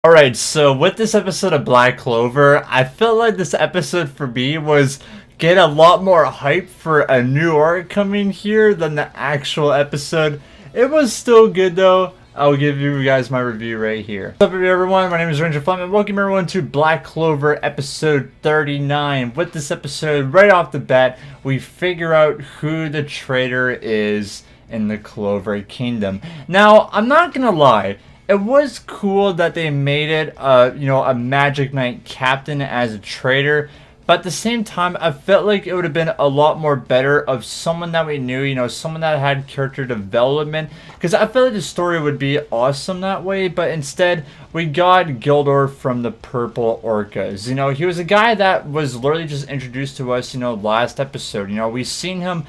Alright, so with this episode of Black Clover, I felt like this episode for me was get a lot more hype for a new arc coming here than the actual episode. It was still good though. I'll give you guys my review right here. What's up everyone, my name is Ranger Flem and welcome everyone to Black Clover episode 39. With this episode, right off the bat, we figure out who the traitor is in the Clover Kingdom. Now, I'm not gonna lie, it was cool that they made it, a Magic Knight captain as a traitor. But at the same time, I felt like it would have been a lot more better of someone that we knew, someone that had character development. Because I feel like the story would be awesome that way. But instead, we got Gildor from the Purple Orcas. He was a guy that was literally just introduced to us, last episode. We seen him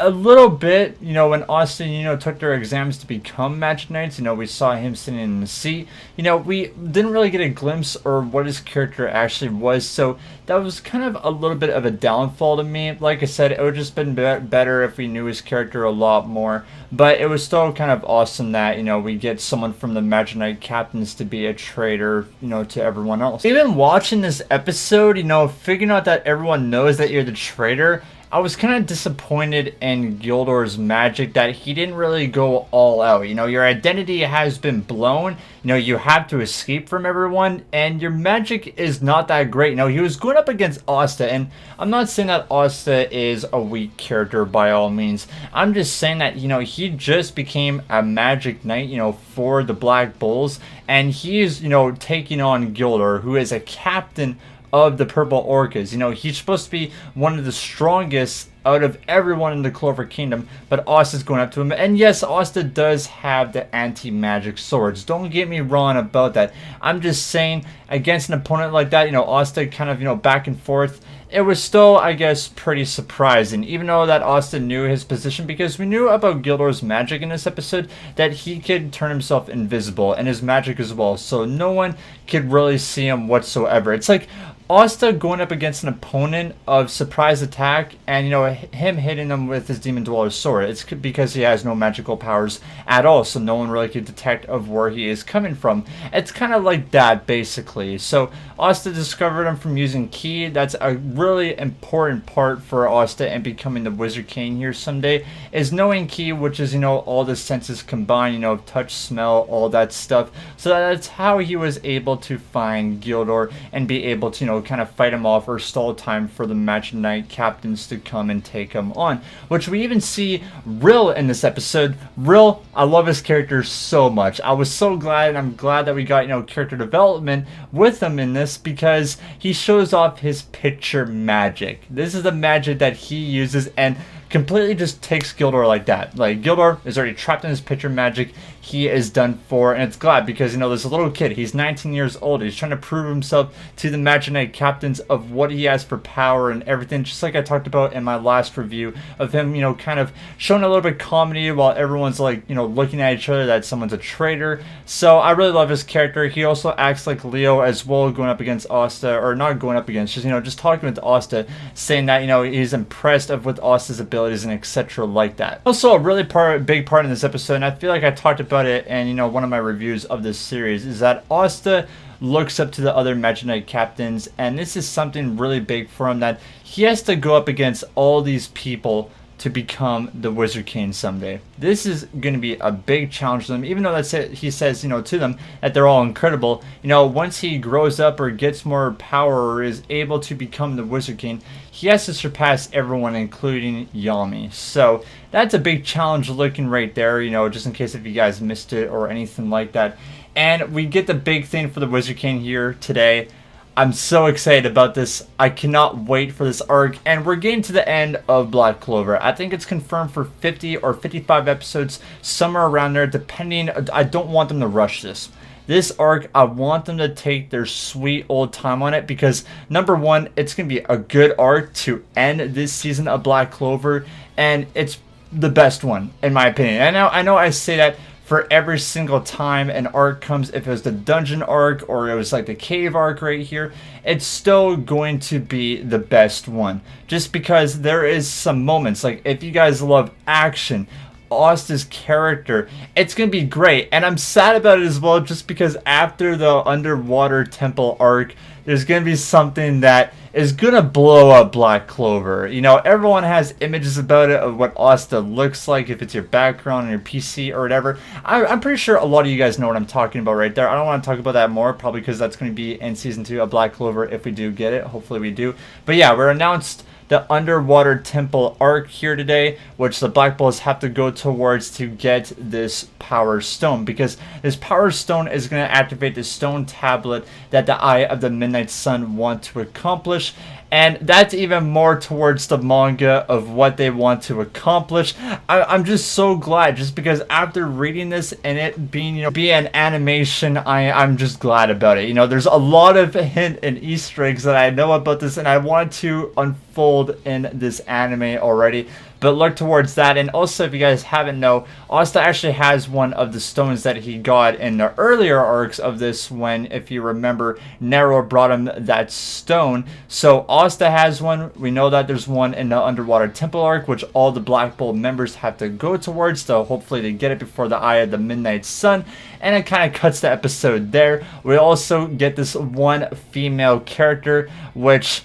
a little bit, when Austin, took their exams to become Magic Knights, we saw him sitting in the seat. We didn't really get a glimpse or what his character actually was, so that was kind of a little bit of a downfall to me. Like I said, it would just been better if we knew his character a lot more, but it was still kind of awesome that, we get someone from the Magic Knight captains to be a traitor, to everyone else. Even watching this episode, figuring out that everyone knows that you're the traitor, I was kind of disappointed in Gildor's magic that he didn't really go all out. Your identity has been blown. You have to escape from everyone, and your magic is not that great. He was going up against Asta, and I'm not saying that Asta is a weak character by all means. I'm just saying that, he just became a Magic Knight, for the Black Bulls, and he's, taking on Gildor, who is a captain of the Purple Orcas. He's supposed to be one of the strongest out of everyone in the Clover Kingdom, but Asta's going up to him. And yes, Asta does have the anti-magic swords. Don't get me wrong about that. I'm just saying, against an opponent like that, Asta kind of, back and forth, it was still, I guess, pretty surprising, even though that Asta knew his position, because we knew about Gildor's magic in this episode, that he could turn himself invisible, and his magic as well, so no one could really see him whatsoever. It's like Asta going up against an opponent of surprise attack and, him hitting them with his Demon Dweller's sword. It's because he has no magical powers at all, so no one really could detect of where he is coming from. It's kind of like that, basically. So Asta discovered him from using Ki. That's a really important part for Asta and becoming the Wizard King here someday, is knowing Ki, which is, all the senses combined, touch, smell, all that stuff. So that's how he was able to find Gildor and be able to, kind of fight him off or stall time for the Magic Knight captains to come and take him on. Which we even see Rill in this episode. Rill, I love his character so much. I was so glad, and I'm glad that we got, character development with him in this, because he shows off his picture magic. This is the magic that he uses and completely just takes Gildor like that. Like, Gildor is already trapped in his picture magic. He is done for, and it's glad because, there's a little kid. He's 19 years old. He's trying to prove himself to the Magic Knight captains of what he has for power and everything, just like I talked about in my last review of him, kind of showing a little bit of comedy while everyone's like, looking at each other that someone's a traitor. So I really love his character. He also acts like Leo as well, going up against Asta, or not going up against, just talking with Asta, saying that, he's impressed with Asta's abilities and etc. like that. Also, a really big part in this episode, and I feel like I talked about it in, one of my reviews of this series, is that Asta looks up to the other Magic Knight captains, and this is something really big for him, that he has to go up against all these people to become the Wizard King someday. This is going to be a big challenge to them, even though that's it, he says, to them that they're all incredible. Once he grows up or gets more power or is able to become the Wizard King, he has to surpass everyone, including Yami. So that's a big challenge looking right there, just in case if you guys missed it or anything like that. And we get the big thing for the Wizard King here today. I'm so excited about this. I cannot wait for this arc, and we're getting to the end of Black Clover. I think it's confirmed for 50 or 55 episodes, somewhere around there, depending. I don't want them to rush this. This arc, I want them to take their sweet old time on it, because number one, it's going to be a good arc to end this season of Black Clover, and it's the best one, in my opinion. I know I say that for every single time an arc comes. If it was the dungeon arc or it was like the cave arc right here, it's still going to be the best one, just because there is some moments, like if you guys love action, Asta's character. It's gonna be great, and I'm sad about it as well, just because after the underwater temple arc, there's gonna be something that is gonna blow up Black Clover. You know, everyone has images about it of what Asta looks like, if it's your background on your PC or whatever. I'm pretty sure a lot of you guys know what I'm talking about right there. I don't want to talk about that more, probably because that's going to be in season 2 of Black Clover if we do get it. Hopefully we do. But yeah, we're announced the underwater temple arc here today, which the Black Bulls have to go towards to get this power stone, because this power stone is going to activate the stone tablet that the Eye of the Midnight Sun want to accomplish. And that's even more towards the manga of what they want to accomplish. I'm just so glad, just because after reading this and it being, you know, be an animation, I'm just glad about it. You know, there's a lot of hint and Easter eggs that I know about this, and I want to unfold in this anime already. But look towards that. And also, if you guys haven't know, Asta actually has one of the stones that he got in the earlier arcs of this, when, if you remember, Nero brought him that stone. So Asta has one. We know that there's one in the underwater temple arc, which all the Black Bull members have to go towards, so hopefully they get it before the Eye of the Midnight Sun. And it kind of cuts the episode there. We also get this one female character, which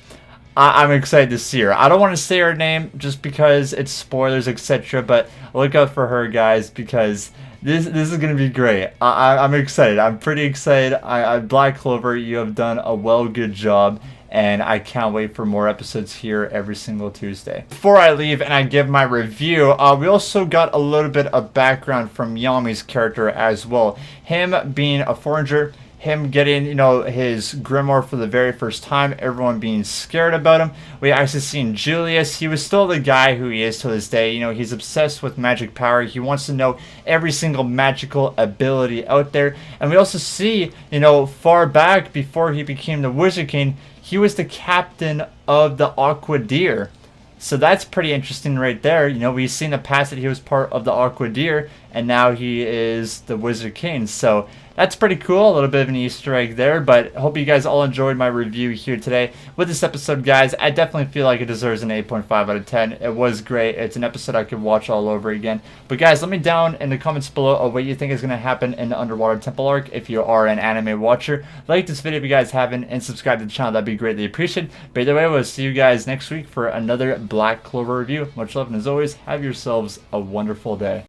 I'm excited to see her. I don't want to say her name just because it's spoilers, etc. But look out for her, guys, because this is gonna be great. I'm excited. I'm pretty excited. Black Clover, you have done a good job, and I can't wait for more episodes here every single Tuesday. Before I leave and I give my review, we also got a little bit of background from Yami's character as well. Him being a forager, him getting, you know, his grimoire for the very first time, everyone being scared about him. We actually seen Julius. He was still the guy who he is to this day. You know, he's obsessed with magic power. He wants to know every single magical ability out there. And we also see, you know, far back before he became the Wizard King, he was the captain of the Aqua Deer. So that's pretty interesting right there. You know, we've seen in the past that he was part of the Aqua Deer, and now he is the Wizard King. So that's pretty cool. A little bit of an Easter egg there, but I hope you guys all enjoyed my review here today with this episode, guys. I definitely feel like it deserves an 8.5 out of 10. It was great. It's an episode I could watch all over again. But guys, let me down in the comments below of what you think is going to happen in the Underwater Temple arc if you are an anime watcher. Like this video if you guys haven't, and subscribe to the channel. That'd be greatly appreciated. But either way, we'll see you guys next week for another Black Clover review. Much love, and as always, have yourselves a wonderful day.